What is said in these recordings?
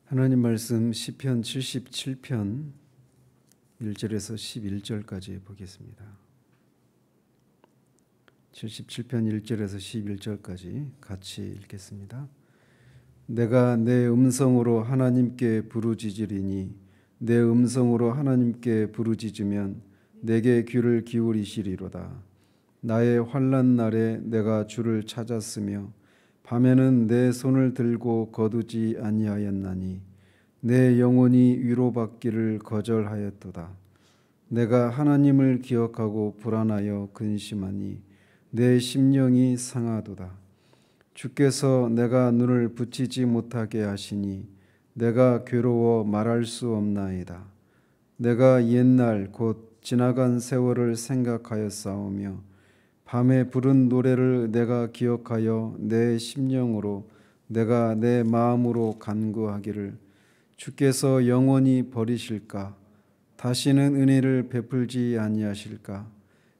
하나님 말씀 시편 77편 1절에서 11절까지 보겠습니다. 77편 1절에서 11절까지 같이 읽겠습니다. 내가 내 음성으로 하나님께 부르짖으리니 내 음성으로 하나님께 부르짖으면 내게 귀를 기울이시리로다. 나의 환난 날에 내가 주를 찾았으며 밤에는 내 손을 들고 거두지 아니하였나니 내 영혼이 위로받기를 거절하였도다. 내가 하나님을 기억하고 불안하여 근심하니 내 심령이 상하도다. 주께서 내가 눈을 붙이지 못하게 하시니 내가 괴로워 말할 수 없나이다. 내가 옛날 곧 지나간 세월을 생각하였사오며 밤에 부른 노래를 내가 기억하여 내 심령으로 내가 내 마음으로 간구하기를 주께서 영원히 버리실까? 다시는 은혜를 베풀지 아니하실까?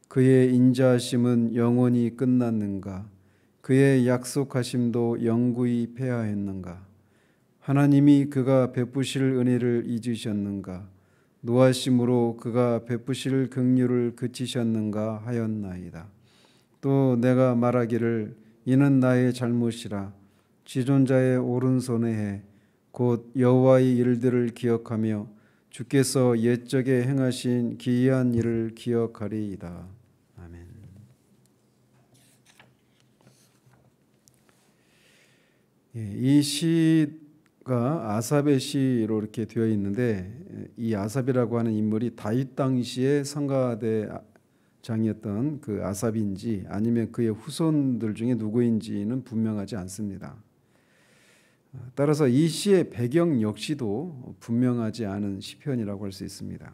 그의 인자하심은 영원히 끝났는가? 그의 약속하심도 영구히 패하였는가? 하나님이 그가 베푸실 은혜를 잊으셨는가? 노하심으로 그가 베푸실 긍휼을 그치셨는가 하였나이다. 또 내가 말하기를 이는 나의 잘못이라 지존자의 오른손에 해 곧 여호와의 일들을 기억하며 주께서 옛적에 행하신 기이한 일을 기억하리이다. 아멘. 이 시가 아삽의 시로 이렇게 되어 있는데 이 아삽이라고 하는 인물이 다윗 당시의 성가대장이었던 그 아삽인지 아니면 그의 후손들 중에 누구인지는 분명하지 않습니다. 따라서 이 시의 배경 역시도 분명하지 않은 시편이라고 할 수 있습니다.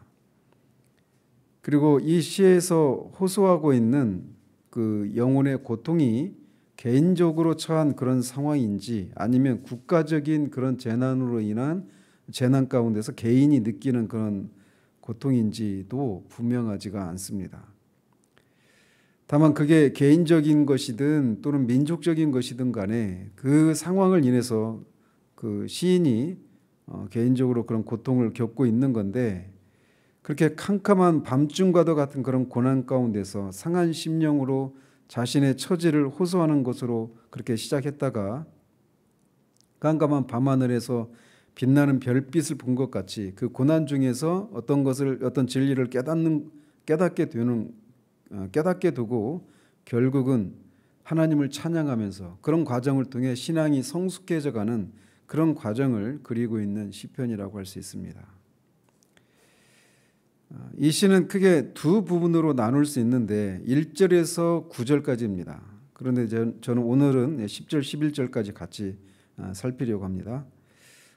그리고 이 시에서 호소하고 있는 그 영혼의 고통이 개인적으로 처한 그런 상황인지 아니면 국가적인 그런 재난으로 인한 재난 가운데서 개인이 느끼는 그런 고통인지도 분명하지가 않습니다. 다만 그게 개인적인 것이든 또는 민족적인 것이든 간에 그 상황을 인해서 그 시인이 개인적으로 그런 고통을 겪고 있는 건데 그렇게 캄캄한 밤중과도 같은 그런 고난 가운데서 상한 심령으로 자신의 처지를 호소하는 것으로 그렇게 시작했다가 깜깜한 밤하늘에서 빛나는 별빛을 본 것 같이 그 고난 중에서 어떤 진리를 깨닫게 두고 결국은 하나님을 찬양하면서 그런 과정을 통해 신앙이 성숙해져가는 그런 과정을 그리고 있는 시편이라고 할 수 있습니다. 이 시는 크게 두 부분으로 나눌 수 있는데 1절에서 9절까지입니다. 그런데 저는 오늘은 10절, 11절까지 같이 살피려고 합니다.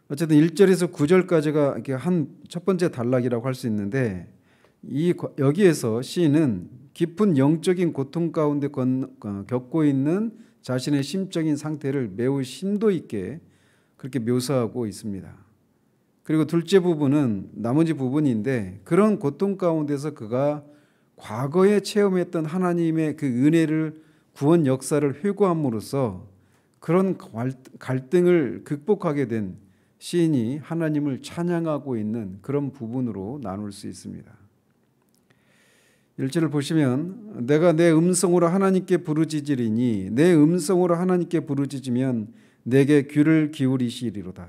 어쨌든 1절에서 9절까지가 한 첫 번째 단락이라고 할 수 있는데 여기에서 시인은 깊은 영적인 고통 가운데 겪고 있는 자신의 심적인 상태를 매우 심도 있게 그렇게 묘사하고 있습니다. 그리고 둘째 부분은 나머지 부분인데 그런 고통 가운데서 그가 과거에 체험했던 하나님의 그 은혜를 구원 역사를 회고함으로써 그런 갈등을 극복하게 된 시인이 하나님을 찬양하고 있는 그런 부분으로 나눌 수 있습니다. 1절을 보시면 내가 내 음성으로 하나님께 부르짖으리니 내 음성으로 하나님께 부르짖으면 내게 귀를 기울이시리로다.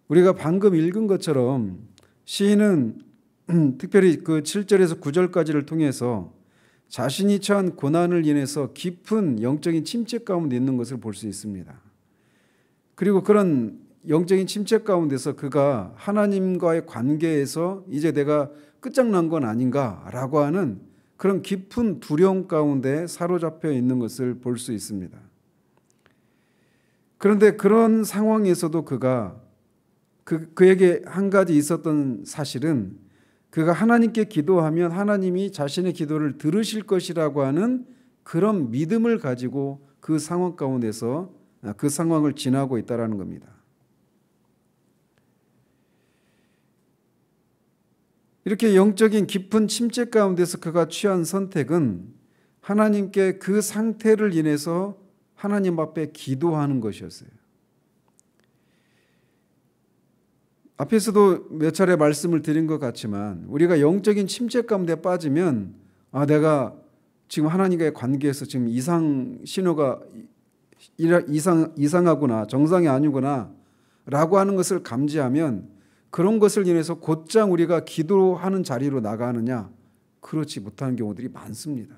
우리가 방금 읽은 것처럼 시인은 특별히 그 7절에서 9절까지를 통해서 자신이 처한 고난을 인해서 깊은 영적인 침체 가운데 있는 것을 볼 수 있습니다. 그리고 그런 영적인 침체 가운데서 그가 하나님과의 관계에서 이제 내가 끝장난 건 아닌가라고 하는 그런 깊은 두려움 가운데 사로잡혀 있는 것을 볼 수 있습니다. 그런데 그런 상황에서도 그에게 한 가지 있었던 사실은 그가 하나님께 기도하면 하나님이 자신의 기도를 들으실 것이라고 하는 그런 믿음을 가지고 그 상황 가운데서 그 상황을 지나고 있다는 겁니다. 이렇게 영적인 깊은 침체 가운데서 그가 취한 선택은 하나님께 그 상태를 인해서 하나님 앞에 기도하는 것이었어요. 앞에서도 몇 차례 말씀을 드린 것 같지만 우리가 영적인 침체 가운데 빠지면 내가 지금 하나님과의 관계에서 지금 이상 신호가 이상하구나, 정상이 아니구나 라고 하는 것을 감지하면 그런 것을 인해서 곧장 우리가 기도하는 자리로 나가느냐? 그렇지 못하는 경우들이 많습니다.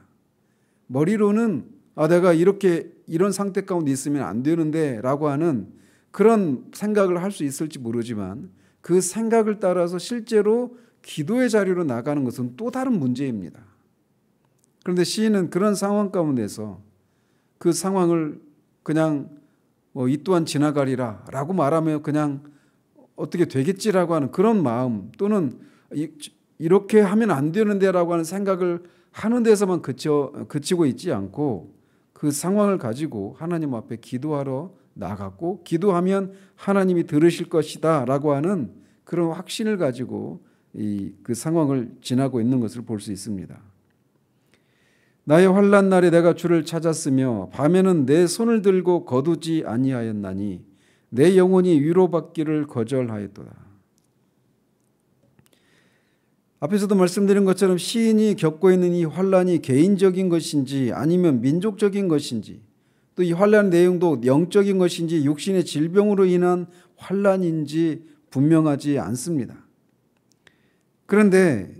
머리로는 내가 이런 상태 가운데 있으면 안 되는데 라고 하는 그런 생각을 할 수 있을지 모르지만 그 생각을 따라서 실제로 기도의 자리로 나가는 것은 또 다른 문제입니다. 그런데 시인은 그런 상황 가운데서 그 상황을 그냥 이 또한 지나가리라 라고 말하면 그냥 어떻게 되겠지라고 하는 그런 마음, 또는 이렇게 하면 안 되는데 라고 하는 생각을 하는 데서만 그치고 있지 않고 그 상황을 가지고 하나님 앞에 기도하러 나갔고, 기도하면 하나님이 들으실 것이다 라고 하는 그런 확신을 가지고 그 상황을 지나고 있는 것을 볼 수 있습니다. 나의 환난 날에 내가 주를 찾았으며 밤에는 내 손을 들고 거두지 아니하였나니 내 영혼이 위로받기를 거절하였도다. 앞에서도 말씀드린 것처럼 시인이 겪고 있는 이 환난이 개인적인 것인지 아니면 민족적인 것인지, 또 이 환난 내용도 영적인 것인지 육신의 질병으로 인한 환난인지 분명하지 않습니다. 그런데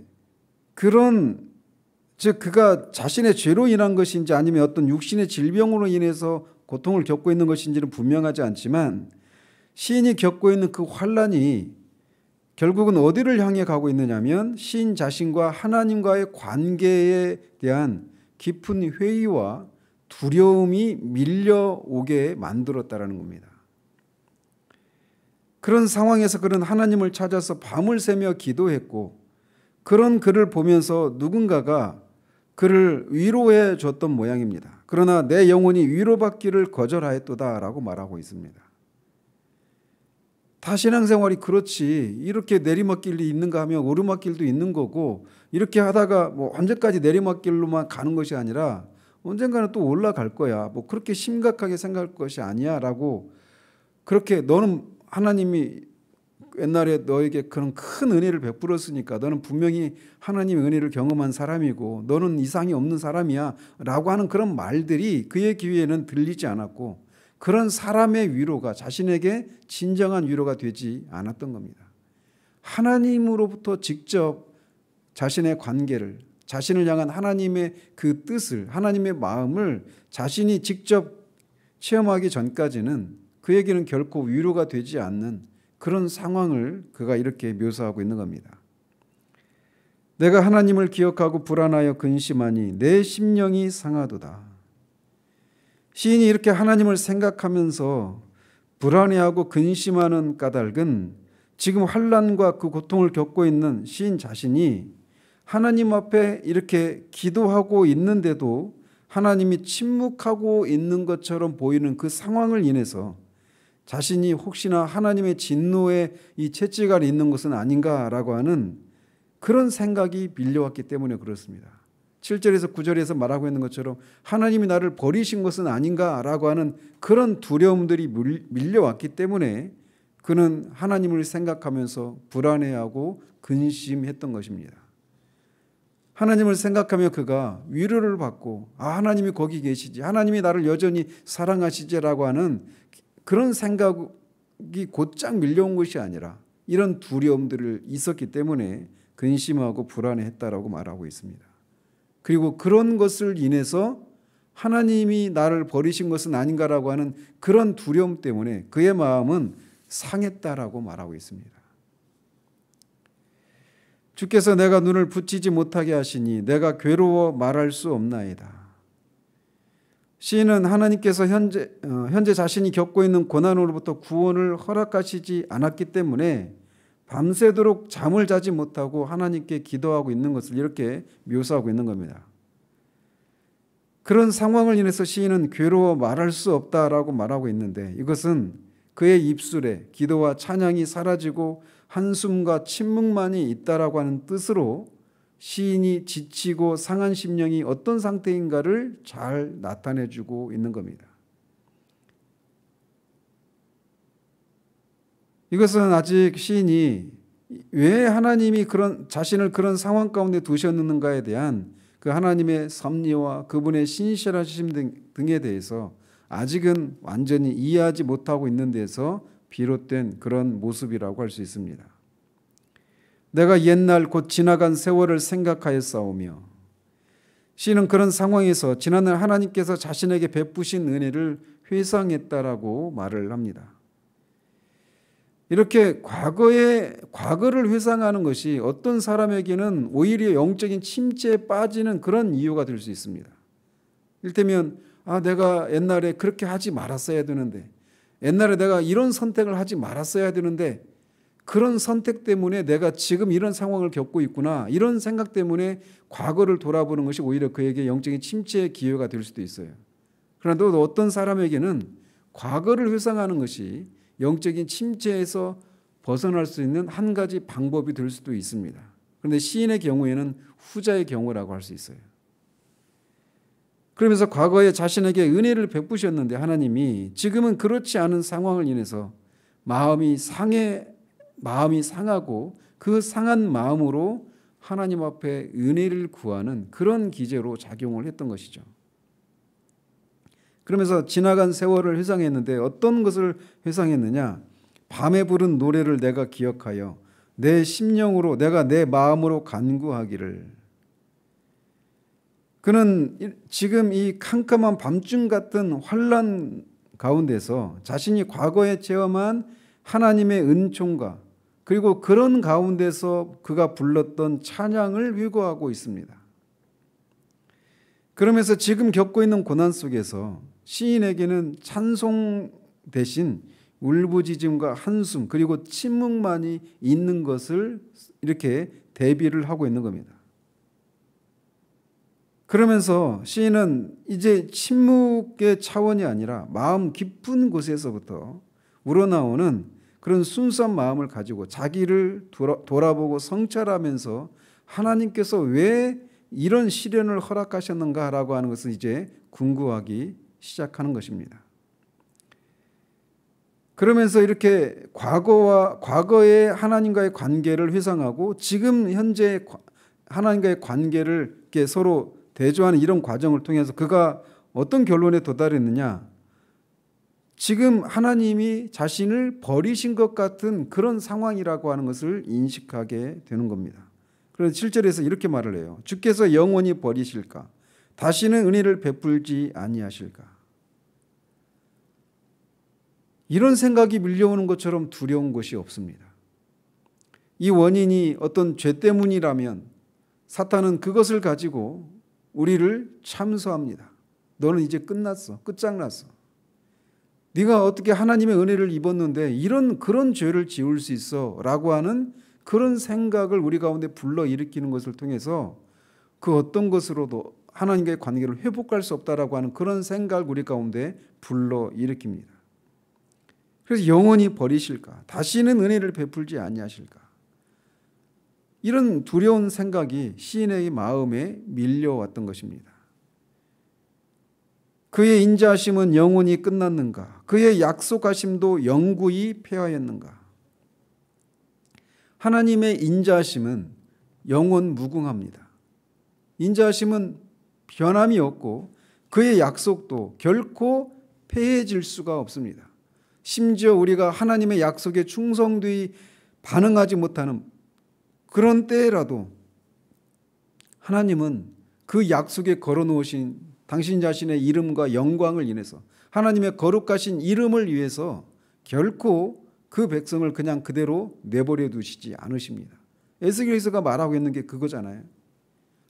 즉 그가 자신의 죄로 인한 것인지 아니면 어떤 육신의 질병으로 인해서 고통을 겪고 있는 것인지는 분명하지 않지만, 시인이 겪고 있는 그 환난이 결국은 어디를 향해 가고 있느냐면 시인 자신과 하나님과의 관계에 대한 깊은 회의와 두려움이 밀려오게 만들었다라는 겁니다. 그런 상황에서 그는 하나님을 찾아서 밤을 새며 기도했고, 그런 그를 보면서 누군가가 그를 위로해 줬던 모양입니다. 그러나 내 영혼이 위로받기를 거절하였도다라고 말하고 있습니다. 다 신앙생활이 그렇지, 이렇게 내리막길이 있는가 하면 오르막길도 있는 거고, 이렇게 하다가 언제까지 내리막길로만 가는 것이 아니라 언젠가는 또 올라갈 거야, 그렇게 심각하게 생각할 것이 아니야 라고, 그렇게 너는 하나님이 옛날에 너에게 그런 큰 은혜를 베풀었으니까 너는 분명히 하나님의 은혜를 경험한 사람이고 너는 이상이 없는 사람이야 라고 하는 그런 말들이 그의 귀에는 들리지 않았고, 그런 사람의 위로가 자신에게 진정한 위로가 되지 않았던 겁니다. 하나님으로부터 직접 자신의 관계를, 자신을 향한 하나님의 그 뜻을, 하나님의 마음을 자신이 직접 체험하기 전까지는 그에게는 결코 위로가 되지 않는 그런 상황을 그가 이렇게 묘사하고 있는 겁니다. 내가 하나님을 기억하고 불안하여 근심하니 내 심령이 상하도다. 시인이 이렇게 하나님을 생각하면서 불안해하고 근심하는 까닭은 지금 환난과 그 고통을 겪고 있는 시인 자신이 하나님 앞에 이렇게 기도하고 있는데도 하나님이 침묵하고 있는 것처럼 보이는 그 상황을 인해서 자신이 혹시나 하나님의 진노에 이 채찍알이 있는 것은 아닌가라고 하는 그런 생각이 밀려왔기 때문에 그렇습니다. 7절에서 9절에서 말하고 있는 것처럼 하나님이 나를 버리신 것은 아닌가라고 하는 그런 두려움들이 밀려왔기 때문에 그는 하나님을 생각하면서 불안해하고 근심했던 것입니다. 하나님을 생각하며 그가 위로를 받고 하나님이 거기 계시지, 하나님이 나를 여전히 사랑하시지라고 하는 그런 생각이 곧장 밀려온 것이 아니라 이런 두려움들을 있었기 때문에 근심하고 불안해했다라고 말하고 있습니다. 그리고 그런 것을 인해서 하나님이 나를 버리신 것은 아닌가라고 하는 그런 두려움 때문에 그의 마음은 상했다라고 말하고 있습니다. 주께서 내가 눈을 붙이지 못하게 하시니 내가 괴로워 말할 수 없나이다. 시인은 하나님께서 현재 자신이 겪고 있는 고난으로부터 구원을 허락하시지 않았기 때문에 밤새도록 잠을 자지 못하고 하나님께 기도하고 있는 것을 이렇게 묘사하고 있는 겁니다. 그런 상황을 인해서 시인은 괴로워 말할 수 없다라고 말하고 있는데, 이것은 그의 입술에 기도와 찬양이 사라지고 한숨과 침묵만이 있다라고 하는 뜻으로 시인이 지치고 상한 심령이 어떤 상태인가를 잘 나타내주고 있는 겁니다. 이것은 아직 시인이 왜 하나님이 자신을 그런 상황 가운데 두셨는가에 대한 그 하나님의 섭리와 그분의 신실하심 등에 대해서 아직은 완전히 이해하지 못하고 있는 데서 비롯된 그런 모습이라고 할 수 있습니다. 내가 옛날 곧 지나간 세월을 생각하였사오며, 시인은 그런 상황에서 지난날 하나님께서 자신에게 베푸신 은혜를 회상했다라고 말을 합니다. 이렇게 과거를 회상하는 것이 어떤 사람에게는 오히려 영적인 침체에 빠지는 그런 이유가 될 수 있습니다. 이를테면 내가 옛날에 그렇게 하지 말았어야 되는데, 옛날에 내가 이런 선택을 하지 말았어야 되는데, 그런 선택 때문에 내가 지금 이런 상황을 겪고 있구나, 이런 생각 때문에 과거를 돌아보는 것이 오히려 그에게 영적인 침체의 기회가 될 수도 있어요. 그러나 또 어떤 사람에게는 과거를 회상하는 것이 영적인 침체에서 벗어날 수 있는 한 가지 방법이 될 수도 있습니다. 그런데 시인의 경우에는 후자의 경우라고 할 수 있어요. 그러면서 과거에 자신에게 은혜를 베푸셨는데 하나님이 지금은 그렇지 않은 상황을 인해서 마음이 상하고 그 상한 마음으로 하나님 앞에 은혜를 구하는 그런 기제로 작용을 했던 것이죠. 그러면서 지나간 세월을 회상했는데 어떤 것을 회상했느냐? 밤에 부른 노래를 내가 기억하여 내 심령으로 내가 내 마음으로 간구하기를. 그는 지금 이 캄캄한 밤중 같은 환난 가운데서 자신이 과거에 체험한 하나님의 은총과 그리고 그런 가운데서 그가 불렀던 찬양을 회고하고 있습니다. 그러면서 지금 겪고 있는 고난 속에서 시인에게는 찬송 대신 울부짖음과 한숨 그리고 침묵만이 있는 것을 이렇게 대비를 하고 있는 겁니다. 그러면서 시인은 이제 침묵의 차원이 아니라 마음 깊은 곳에서부터 우러나오는 그런 순수한 마음을 가지고 자기를 돌아보고 성찰하면서 하나님께서 왜 이런 시련을 허락하셨는가라고 하는 것을 이제 궁구하기 시작하는 것입니다. 그러면서 이렇게 과거의 하나님과의 관계를 회상하고 지금 현재 하나님과의 관계를 이렇게 서로 대조하는 이런 과정을 통해서 그가 어떤 결론에 도달했느냐? 지금 하나님이 자신을 버리신 것 같은 그런 상황이라고 하는 것을 인식하게 되는 겁니다. 그래서 7절에서 이렇게 말을 해요. 주께서 영원히 버리실까? 다시는 은혜를 베풀지 아니하실까? 이런 생각이 밀려오는 것처럼 두려운 것이 없습니다. 이 원인이 어떤 죄 때문이라면 사탄은 그것을 가지고 우리를 참소합니다. 너는 이제 끝났어. 끝장났어. 네가 어떻게 하나님의 은혜를 입었는데 그런 죄를 지을 수 있어 라고 하는 그런 생각을 우리 가운데 불러일으키는 것을 통해서 그 어떤 것으로도 하나님과의 관계를 회복할 수 없다라고 하는 그런 생각을 우리 가운데 불러일으킵니다. 그래서 영원히 버리실까? 다시는 은혜를 베풀지 아니하실까? 이런 두려운 생각이 시인의 마음에 밀려왔던 것입니다. 그의 인자하심은 영원히 끝났는가? 그의 약속하심도 영구히 폐하였는가? 하나님의 인자하심은 영원 무궁합니다. 인자하심은 변함이 없고 그의 약속도 결코 폐해질 수가 없습니다. 심지어 우리가 하나님의 약속에 충성되이 반응하지 못하는 그런 때라도 하나님은 그 약속에 걸어놓으신 당신 자신의 이름과 영광을 인해서 하나님의 거룩하신 이름을 위해서 결코 그 백성을 그냥 그대로 내버려 두시지 않으십니다. 에스겔서가 말하고 있는 게 그거잖아요.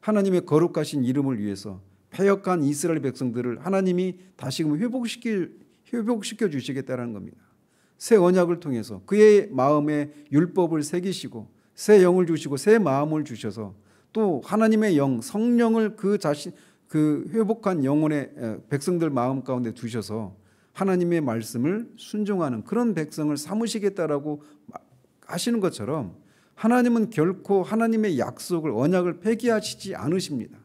하나님의 거룩하신 이름을 위해서 패역한 이스라엘 백성들을 하나님이 다시금 회복시켜 주시겠다는 겁니다. 새 언약을 통해서 그의 마음에 율법을 새기시고 새 영을 주시고 새 마음을 주셔서 또 하나님의 영 성령을 그 회복한 영혼의 백성들 마음 가운데 두셔서 하나님의 말씀을 순종하는 그런 백성을 삼으시겠다라고 하시는 것처럼 하나님은 결코 하나님의 약속을 언약을 폐기하시지 않으십니다.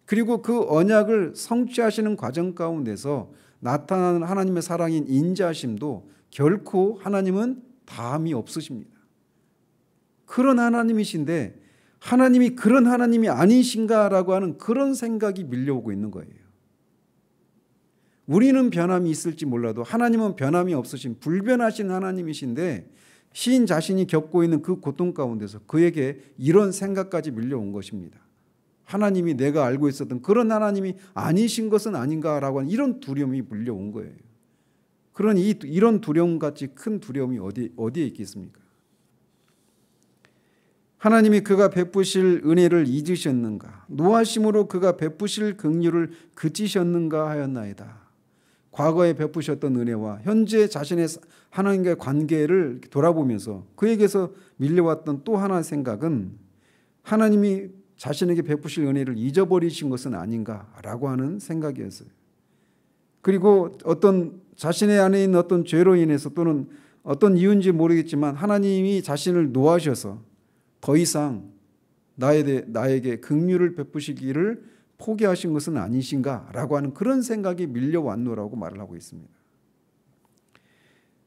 그리고 그 언약을 성취하시는 과정 가운데서 나타나는 하나님의 사랑인 인자하심도 결코 하나님은 다함이 없으십니다. 그런 하나님이신데 하나님이 그런 하나님이 아니신가라고 하는 그런 생각이 밀려오고 있는 거예요. 우리는 변함이 있을지 몰라도 하나님은 변함이 없으신 불변하신 하나님이신데 시인 자신이 겪고 있는 그 고통 가운데서 그에게 이런 생각까지 밀려온 것입니다. 하나님이 내가 알고 있었던 그런 하나님이 아니신 것은 아닌가라고 하는 이런 두려움이 밀려온 거예요. 그런 이런 두려움같이 큰 두려움이 어디에 있겠습니까? 하나님이 그가 베푸실 은혜를 잊으셨는가? 노하심으로 그가 베푸실 긍휼을 그치셨는가 하였나이다. 과거에 베푸셨던 은혜와 현재 자신의 하나님과의 관계를 돌아보면서 그에게서 밀려왔던 또 하나의 생각은 하나님이 자신에게 베푸실 은혜를 잊어버리신 것은 아닌가라고 하는 생각이었어요. 그리고 어떤 자신의 안에 있는 어떤 죄로 인해서 또는 어떤 이유인지 모르겠지만 하나님이 자신을 노하셔서 더 이상 나에게 긍휼을 베푸시기를 포기하신 것은 아니신가라고 하는 그런 생각이 밀려왔노라고 말을 하고 있습니다.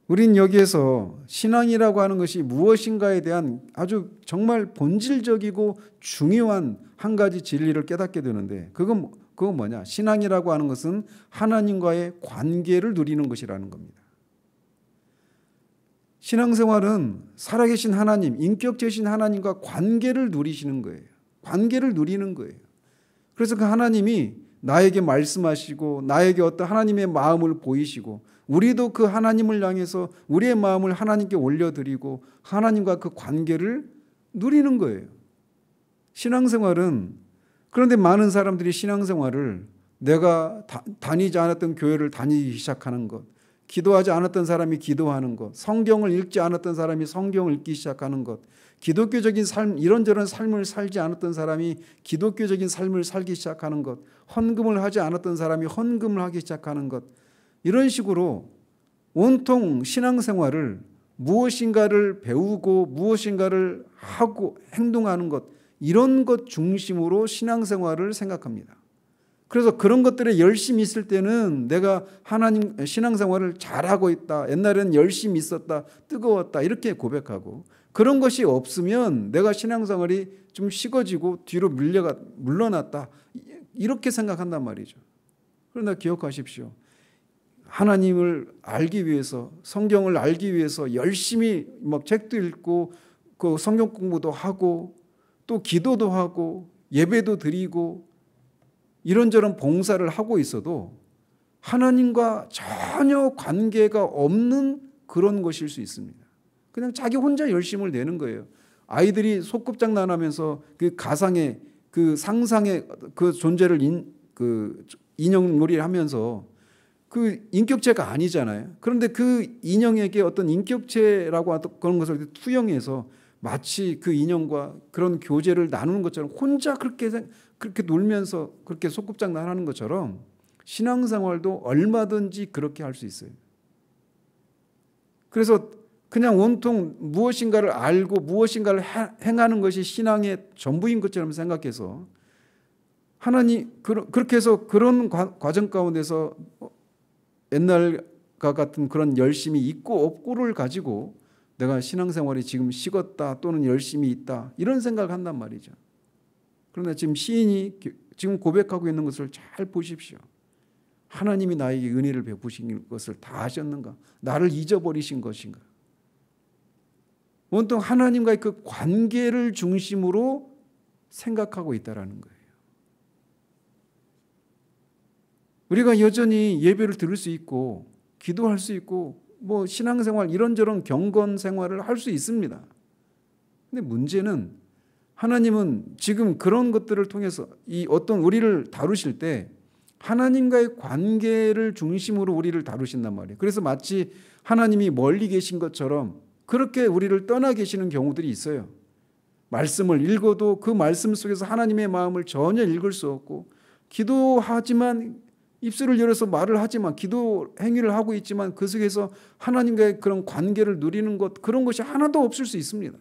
우린 여기에서 신앙이라고 하는 것이 무엇인가에 대한 아주 정말 본질적이고 중요한 한 가지 진리를 깨닫게 되는데 그건 뭐냐? 신앙이라고 하는 것은 하나님과의 관계를 누리는 것이라는 겁니다. 신앙생활은 살아계신 하나님, 인격체신 하나님과 관계를 누리시는 거예요. 관계를 누리는 거예요. 그래서 그 하나님이 나에게 말씀하시고 나에게 어떤 하나님의 마음을 보이시고 우리도 그 하나님을 향해서 우리의 마음을 하나님께 올려드리고 하나님과 그 관계를 누리는 거예요. 신앙생활은 그런데 많은 사람들이 신앙생활을 내가 다니지 않았던 교회를 다니기 시작하는 것, 기도하지 않았던 사람이 기도하는 것, 성경을 읽지 않았던 사람이 성경을 읽기 시작하는 것, 기독교적인 삶, 이런저런 삶을 살지 않았던 사람이 기독교적인 삶을 살기 시작하는 것, 헌금을 하지 않았던 사람이 헌금을 하기 시작하는 것, 이런 식으로 온통 신앙생활을 무엇인가를 배우고 무엇인가를 하고 행동하는 것, 이런 것 중심으로 신앙생활을 생각합니다. 그래서 그런 것들에 열심히 있을 때는 내가 하나님 신앙생활을 잘하고 있다. 옛날에는 열심히 있었다. 뜨거웠다. 이렇게 고백하고 그런 것이 없으면 내가 신앙생활이 좀 식어지고 뒤로 물러났다. 이렇게 생각한단 말이죠. 그러나 기억하십시오. 하나님을 알기 위해서 성경을 알기 위해서 열심히 막 책도 읽고 그 성경 공부도 하고 또 기도도 하고 예배도 드리고 이런저런 봉사를 하고 있어도 하나님과 전혀 관계가 없는 그런 것일 수 있습니다. 그냥 자기 혼자 열심을 내는 거예요. 아이들이 소꿉장난하면서 그 가상의 그 상상의 그 존재를 인형놀이를 하면서 그 인격체가 아니잖아요. 그런데 그 인형에게 어떤 인격체라고 하던 그런 것을 투영해서 마치 그 인형과 그런 교제를 나누는 것처럼 혼자 그렇게 놀면서 그렇게 소꿉장난하는 것처럼 신앙생활도 얼마든지 그렇게 할 수 있어요. 그래서 그냥 온통 무엇인가를 알고 무엇인가를 행하는 것이 신앙의 전부인 것처럼 생각해서 하나님 그렇게 해서 그런 과정 가운데서 옛날과 같은 그런 열심이 있고 없고를 가지고 내가 신앙생활이 지금 식었다 또는 열심히 있다 이런 생각을 한단 말이죠. 그러나 지금 시인이 지금 고백하고 있는 것을 잘 보십시오. 하나님이 나에게 은혜를 베푸신 것을 다 하셨는가? 나를 잊어버리신 것인가? 온통 하나님과의 그 관계를 중심으로 생각하고 있다라는 거예요. 우리가 여전히 예배를 들을 수 있고 기도할 수 있고 뭐 신앙생활 이런저런 경건 생활을 할 수 있습니다. 근데 문제는 하나님은 지금 그런 것들을 통해서 이 어떤 우리를 다루실 때 하나님과의 관계를 중심으로 우리를 다루신단 말이에요. 그래서 마치 하나님이 멀리 계신 것처럼 그렇게 우리를 떠나 계시는 경우들이 있어요. 말씀을 읽어도 그 말씀 속에서 하나님의 마음을 전혀 읽을 수 없고 기도하지만 입술을 열어서 말을 하지만 기도 행위를 하고 있지만 그 속에서 하나님과의 그런 관계를 누리는 것 그런 것이 하나도 없을 수 있습니다.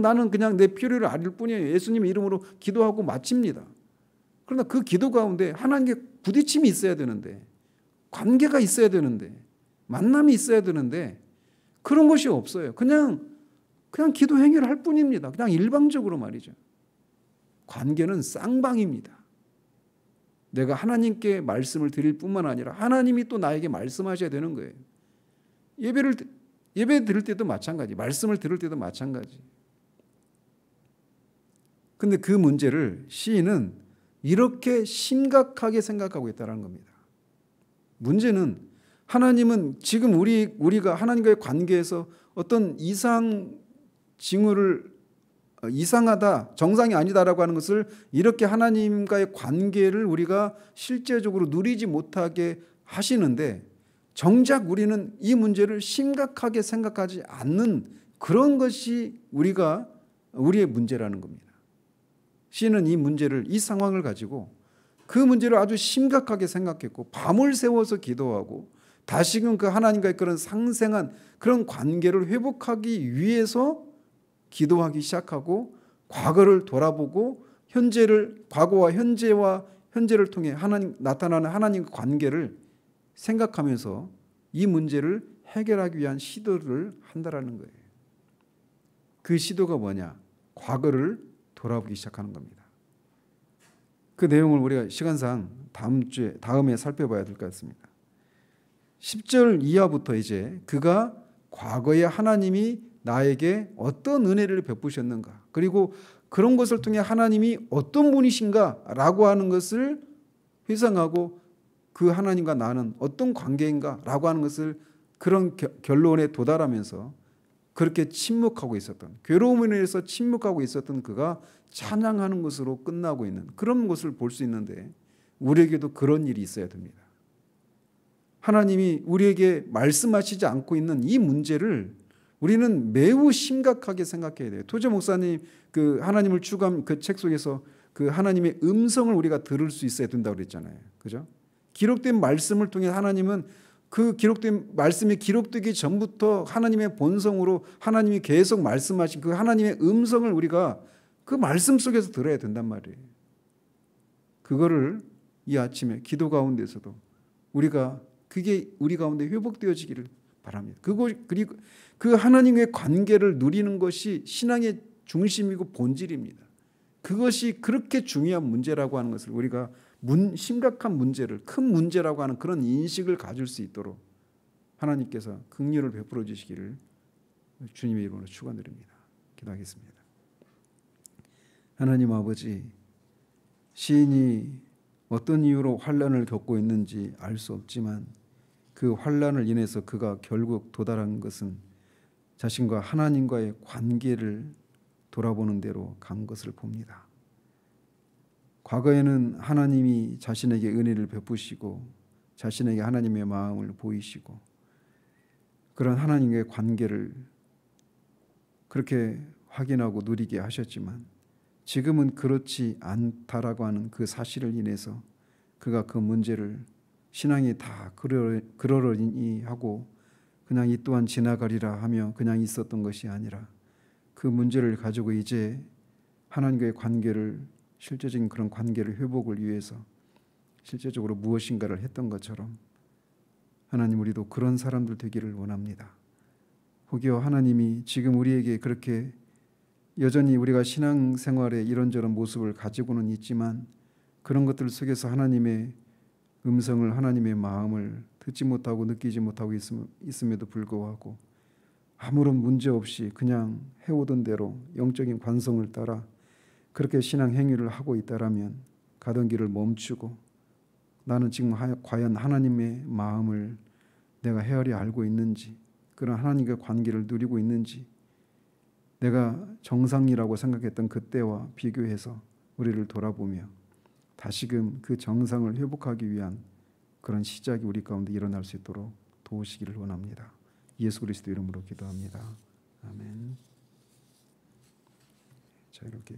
나는 그냥 내 필요를 알릴 뿐이에요. 예수님 이름으로 기도하고 마칩니다. 그러나 그 기도 가운데 하나님께 부딪힘이 있어야 되는데 관계가 있어야 되는데 만남이 있어야 되는데 그런 것이 없어요. 그냥 기도 행위를 할 뿐입니다. 그냥 일방적으로 말이죠. 관계는 쌍방입니다. 내가 하나님께 말씀을 드릴 뿐만 아니라 하나님이 또 나에게 말씀하셔야 되는 거예요. 예배 드릴 때도 마찬가지, 말씀을 들을 때도 마찬가지. 근데 그 문제를 시인은 이렇게 심각하게 생각하고 있다는 겁니다. 문제는 하나님은 지금 우리가 하나님과의 관계에서 어떤 이상하다, 정상이 아니다라고 하는 것을 이렇게 하나님과의 관계를 우리가 실제적으로 누리지 못하게 하시는데 정작 우리는 이 문제를 심각하게 생각하지 않는 그런 것이 우리의 문제라는 겁니다. 시인은 이 상황을 가지고 그 문제를 아주 심각하게 생각했고 밤을 새워서 기도하고 다시금 그 하나님과의 그런 상생한 그런 관계를 회복하기 위해서 기도하기 시작하고 과거를 돌아보고 과거와 현재를 통해 나타나는 하나님과 관계를 생각하면서 이 문제를 해결하기 위한 시도를 한다라는 거예요. 그 시도가 뭐냐? 과거를 돌아보기 시작하는 겁니다. 그 내용을 우리가 시간상 다음에 살펴봐야 될 것 같습니다. 10절 이하부터 이제 그가 과거에 하나님이 나에게 어떤 은혜를 베푸셨는가, 그리고 그런 것을 통해 하나님이 어떤 분이신가라고 하는 것을 회상하고 그 하나님과 나는 어떤 관계인가라고 하는 것을 그런 결론에 도달하면서 그렇게 침묵하고 있었던, 괴로움에 의해서 침묵하고 있었던 그가 찬양하는 것으로 끝나고 있는 그런 것을 볼 수 있는데 우리에게도 그런 일이 있어야 됩니다. 하나님이 우리에게 말씀하시지 않고 있는 이 문제를 우리는 매우 심각하게 생각해야 돼요. 토저 목사님 그 하나님을 추구한 그 책 속에서 그 하나님의 음성을 우리가 들을 수 있어야 된다고 그랬잖아요. 그죠? 기록된 말씀을 통해 하나님은 그 기록된 말씀이 기록되기 전부터 하나님의 본성으로 하나님이 계속 말씀하신 그 하나님의 음성을 우리가 그 말씀 속에서 들어야 된단 말이에요. 그거를 이 아침에 기도 가운데서도 그게 우리 가운데 회복되어지기를 바랍니다. 그리고 그 하나님의 관계를 누리는 것이 신앙의 중심이고 본질입니다. 그것이 그렇게 중요한 문제라고 하는 것을 우리가 심각한 문제를 큰 문제라고 하는 그런 인식을 가질 수 있도록 하나님께서 긍휼을 베풀어 주시기를 주님의 이름으로 축원드립니다. 기도하겠습니다. 하나님 아버지, 시인이 어떤 이유로 환난을 겪고 있는지 알 수 없지만 그 환난을 인해서 그가 결국 도달한 것은 자신과 하나님과의 관계를 돌아보는 대로 간 것을 봅니다. 과거에는 하나님이 자신에게 은혜를 베푸시고 자신에게 하나님의 마음을 보이시고 그런 하나님과의 관계를 그렇게 확인하고 누리게 하셨지만 지금은 그렇지 않다라고 하는 그 사실을 인해서 그가 그 문제를 신앙이 다 그러려니 하고 그냥 이 또한 지나가리라 하며 그냥 있었던 것이 아니라 그 문제를 가지고 이제 하나님과의 관계를 실제적인 그런 관계를 회복을 위해서 실제적으로 무엇인가를 했던 것처럼 하나님 우리도 그런 사람들 되기를 원합니다. 혹여 하나님이 지금 우리에게 그렇게 여전히 우리가 신앙생활에 이런저런 모습을 가지고는 있지만 그런 것들 속에서 하나님의 음성을 하나님의 마음을 듣지 못하고 느끼지 못하고 있음에도 불구하고 아무런 문제 없이 그냥 해오던 대로 영적인 관성을 따라 그렇게 신앙 행위를 하고 있다라면 가던 길을 멈추고 나는 지금 과연 하나님의 마음을 내가 헤아려 알고 있는지 그런 하나님과 관계를 누리고 있는지 내가 정상이라고 생각했던 그때와 비교해서 우리를 돌아보며 다시금 그 정상을 회복하기 위한 그런 시작이 우리 가운데 일어날 수 있도록 도우시기를 원합니다. 예수 그리스도 이름으로 기도합니다. 아멘. 자, 이렇게